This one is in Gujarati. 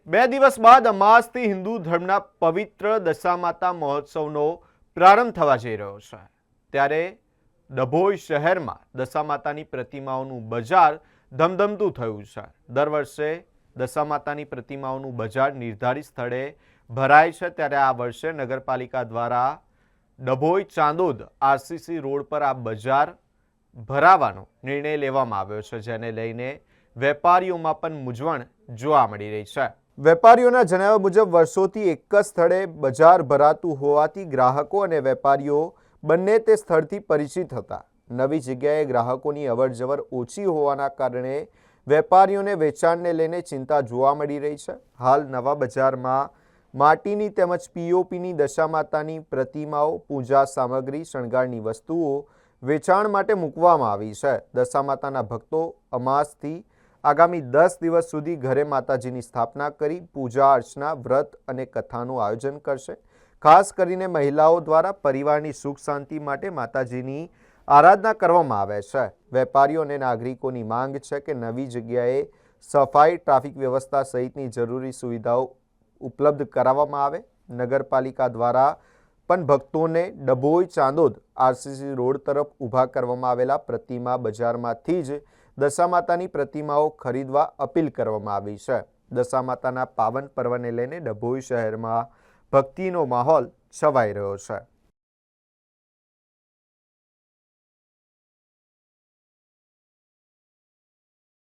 બે દિવસ બાદ અમાસથી હિન્દુ ધર્મના પવિત્ર દશામાતા મહોત્સવનો પ્રારંભ થવા જઈ રહ્યો છે। ત્યારે ડભોઈ શહેરમાં દશામાતાની પ્રતિમાઓનું બજાર ધમધમતું થયું છે। દર વર્ષે દશામાતાની પ્રતિમાઓનું બજાર નિર્ધારિત સ્થળે ભરાય છે, ત્યારે આ વર્ષે નગરપાલિકા દ્વારા ડભોઈ ચાંદોદ આરસીસી રોડ પર આ બજાર ભરાવાનો નિર્ણય લેવામાં આવ્યો છે, જેને લઈને વેપારીઓમાં પણ મૂંઝવણ જોવા મળી રહી છે। વેપારીઓના જણાવ્યા મુજબ વર્ષોથી એક જ સ્થળે બજાર ભરાતું હોવાથી ગ્રાહકો અને વેપારીઓ બંને તે સ્થળથી પરિચિત હતા। નવી જગ્યાએ ગ્રાહકોની અવરજવર ઓછી હોવાના કારણે વેપારીઓને વેચાણને લઈને ચિંતા જોવા મળી રહી છે। હાલ નવા બજારમાં માટીની તેમજ પીઓપીની દશામાતાની પ્રતિમાઓ, પૂજા સામગ્રી, શણગારની વસ્તુઓ વેચાણ માટે મૂકવામાં આવી છે। દશામાતાના ભક્તો અમાસથી આગામી 10 દિવસ સુધી ઘરે માતાજીની સ્થાપના કરી પૂજા અર્ચના, વ્રત અને કથાનું આયોજન કરશે। ખાસ કરીને મહિલાઓ દ્વારા પરિવારની સુખ શાંતિ માટે માતાજીની આરાધના કરવામાં આવે છે। વેપારીઓ અને નાગરિકોની માંગ છે કે નવી જગ્યાએ સફાઈ, ટ્રાફિક વ્યવસ્થા સહિતની જરૂરી સુવિધાઓ ઉપલબ્ધ કરાવવામાં આવે। નગરપાલિકા દ્વારા પણ ભક્તોને ડભોઈ ચાંદોદ આરસીસી રોડ તરફ ઊભા કરવામાં આવેલા પ્રતિમા બજારમાંથી જ દશામાતાની પ્રતિમાઓ ખરીદવા અપીલ કરવામાં આવી છે। દશામાતાના પાવન પર્વને લઈને ડભોઈ શહેરમાં ભક્તિનો માહોલ છવાઈ રહ્યો છે।